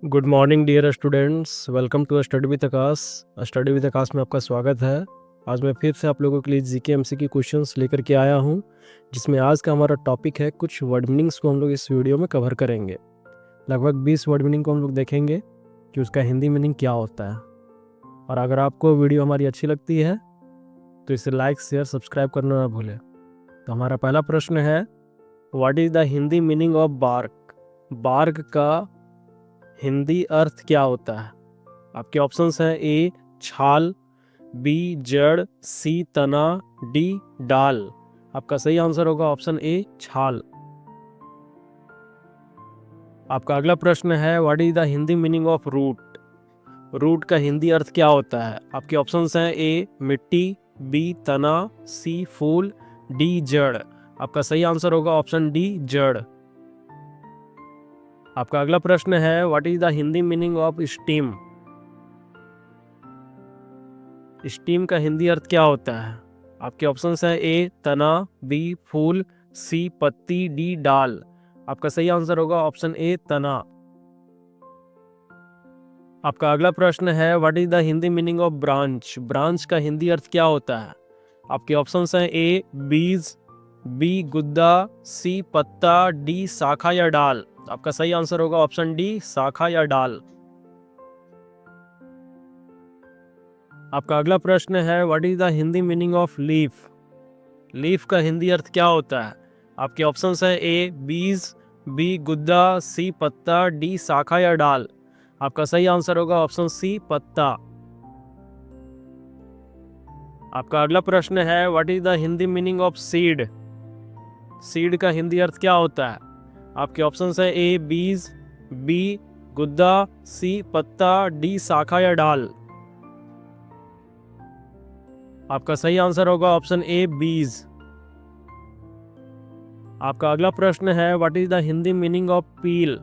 Good morning dear students, welcome to study with Akash. Study with Akash में आपका स्वागत है। आज मैं फिर से आप लोगों के लिए जीके एमसीक्यू क्वेश्चंस लेकर के आया हूं, जिसमें आज का हमारा टॉपिक है कुछ वर्ड मीनिंग्स को हम लोग इस वीडियो में कवर करेंगे। लगभग 20 वर्ड मीनिंग को हम लोग देखेंगे कि उसका हिंदी मीनिंग क्या होता है। और अगर आपको वीडियो हमारी अच्छी लगती है तो इसे लाइक शेयर सब्सक्राइब करना ना भूलें। तो हमारा पहला प्रश्न है, what is the Hindi meaning of bark? Bark का हिंदी अर्थ क्या होता है? आपके ऑप्शंस हैं ए छाल, बी जड़, सी तना, डी डाल। आपका सही आंसर होगा ऑप्शन ए छाल। आपका अगला प्रश्न है, what is the Hindi meaning of root? Root का हिंदी अर्थ क्या होता है? आपके ऑप्शंस हैं ए मिट्टी, बी तना, सी फूल, डी जड़। आपका सही आंसर होगा ऑप्शन डी जड़। आपका अगला प्रश्न है, what is the Hindi meaning of steam? Steam का हिंदी अर्थ क्या होता है? आपके ऑप्शंस हैं ए तना, बी फूल, सी पत्ती, डी डाल। आपका सही आंसर होगा ऑप्शन ए तना। आपका अगला प्रश्न है, what is the Hindi meaning of branch? Branch का हिंदी अर्थ क्या होता है? आपके ऑप्शंस हैं ए बीज, बी गुद्दा, सी पत्ता, डी शाखा या डाल। आपका सही आंसर होगा ऑप्शन डी शाखा या डाल। आपका अगला प्रश्न है, what is the Hindi meaning of leaf? Leaf का हिंदी अर्थ क्या होता है? आपके ऑप्शंस हैं ए बीज, बी गुद्दा, सी पत्ता, डी शाखा या डाल। आपका सही आंसर होगा ऑप्शन सी पत्ता। आपका अगला प्रश्न है, what is the Hindi meaning of seed? Seed का हिंदी अर्थ क्या होता है? आपके ऑप्शंस हैं ए बीज, बी गुद्दा, सी पत्ता, डी शाखा या डाल। आपका सही आंसर होगा ऑप्शन ए बीज। आपका अगला प्रश्न है, what is the Hindi meaning of peel?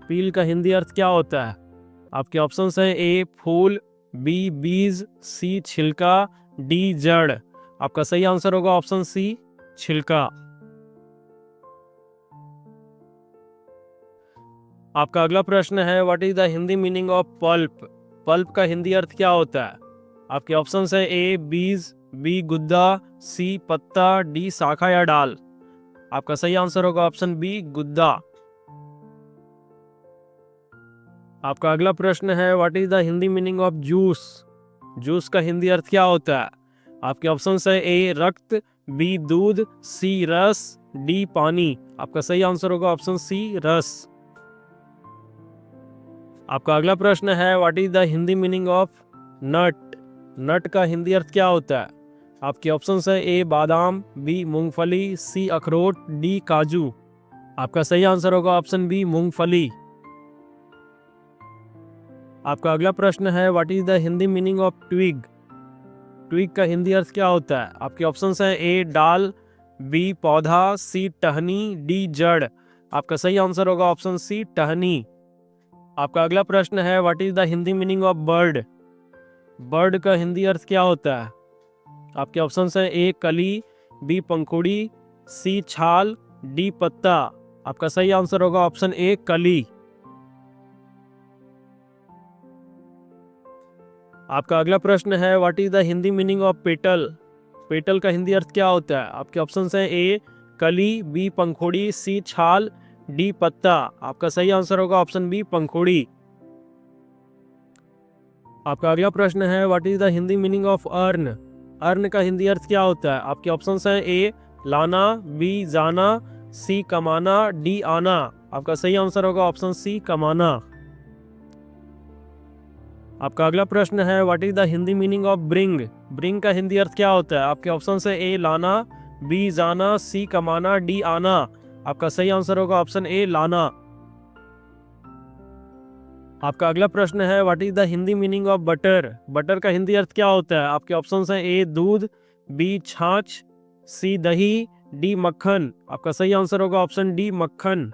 Peel का हिंदी अर्थ क्या होता है? आपके ऑप्शंस हैं ए फूल, बी बीज, सी छिलका, डी जड़। आपका सही आंसर होगा ऑप्शन सी छिलका। आपका अगला प्रश्न है, what is the Hindi meaning of pulp? Pulp का हिंदी अर्थ क्या होता है? आपके ऑप्शंस हैं ए बीज, बी गुद्दा, सी पत्ता, डी शाखा या डाल। आपका सही आंसर होगा ऑप्शन बी गुद्दा। आपका अगला प्रश्न है, what is the Hindi meaning of juice? Juice का हिंदी अर्थ क्या होता है? आपके ऑप्शंस है ए रक्त, बी दूध, सी रस, डी पानी। आपका सही आंसर होगा ऑप्शन सी रस। आपका अगला प्रश्न है, what is the Hindi meaning of nut? Nut का हिंदी अर्थ क्या होता है? आपके ऑप्शंस है ए बादाम, बी मूंगफली, सी अखरोट, डी काजू। आपका सही आंसर होगा ऑप्शन बी मूंगफली। आपका अगला प्रश्न है, what is the Hindi meaning of twig? Twig का हिंदी अर्थ क्या होता है? आपके ऑप्शंस हैं ए डाल, बी पौधा, सी टहनी, डी जड़। आपका सही आंसर होगा ऑप्शन सी टहनी। आपका अगला प्रश्न है, what is the Hindi meaning of bird? Bird का हिंदी अर्थ क्या होता है? आपके ऑप्शंस हैं ए कली, बी पंखुड़ी, सी छाल, डी पत्ता। आपका सही आंसर होगा ऑप्शन ए कली। आपका अगला प्रश्न है, what is the Hindi meaning of petal? Petal का हिंदी अर्थ क्या होता है? आपके ऑप्शंस हैं ए कली, बी पंखुड़ी, सी छाल, डी पत्ता। आपका सही आंसर होगा ऑप्शन बी पंखुड़ी। आपका अगला प्रश्न है, what is the Hindi meaning of earn? Earn का हिंदी अर्थ क्या होता है? आपके ऑप्शंस हैं ए लाना, बी जाना, सी कमाना, डी आना। आपका सही आंसर होगा ऑप्शन सी कमाना। आपका अगला प्रश्न है, what is the Hindi meaning of bring? Bring का हिंदी अर्थ क्या होता है? आपके ऑप्शंस है ए लाना, बी जाना, सी कमाना, डी आना। आपका सही आंसर होगा ऑप्शन ए लाना। आपका अगला प्रश्न है, what is the Hindi meaning of butter? Butter का हिंदी अर्थ क्या होता है? आपके ऑप्शंस हैं ए दूध, बी छाछ, सी दही, डी मक्खन। आपका सही आंसर होगा ऑप्शन डी मक्खन।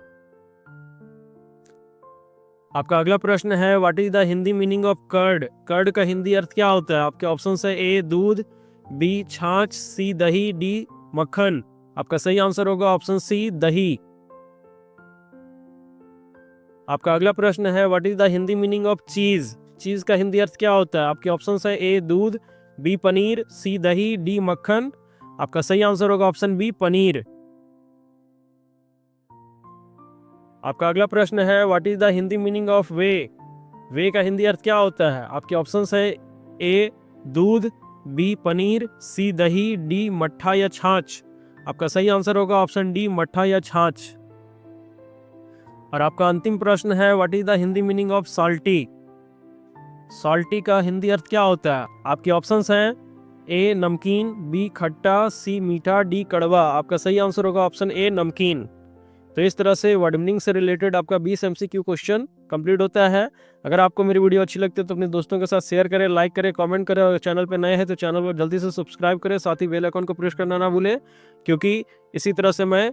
आपका अगला प्रश्न है, what is the Hindi meaning of curd? Curd का हिंदी अर्थ क्या होता है? आपके ऑप्शंस है ए दूध, बी छाछ, सी दही, डी मक्खन। आपका सही आंसर होगा ऑप्शन सी दही। आपका अगला प्रश्न है what is the Hindi meaning of चीज। चीज का हिंदी अर्थ क्या होता है? आपके ऑप्शन है ए दूध, बी पनीर, सी दही, डी मक्खन। आपका सही आंसर होगा ऑप्शन बी पनीर। आपका अगला प्रश्न है what is the Hindi meaning of way. Way का हिंदी अर्थ क्या होता है? आपके ऑप्शन है ए दूध, बी पनीर, सी दही, डी मट्ठा या छाछ। आपका सही आंसर होगा ऑप्शन डी मट्ठा या छाछ। और आपका अंतिम प्रश्न है what is the Hindi meaning of salty. Salty का हिंदी अर्थ क्या होता है? आपके ऑप्शंस हैं ए नमकीन, बी खट्टा, सी मीठा, डी कड़वा। आपका सही आंसर होगा ऑप्शन ए नमकीन। तो इस तरह से वर्ड मीनिंग से रिलेटेड आपका 20 MCQ क्वेश्चन कंप्लीट होता है। अगर आपको मेरी वीडियो अच्छी लगती है तो अपने दोस्तों के साथ शेयर करें, लाइक करें, कमेंट करें और चैनल पर नए हैं तो चैनल को जल्दी से सब्सक्राइब करें, साथ ही बेल आइकन को प्रेस करना ना भूलें, क्योंकि इसी तरह से मैं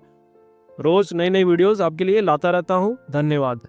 रोज नई नई वीडियोस आपके लिए लाता रहता हूँ। धन्यवाद।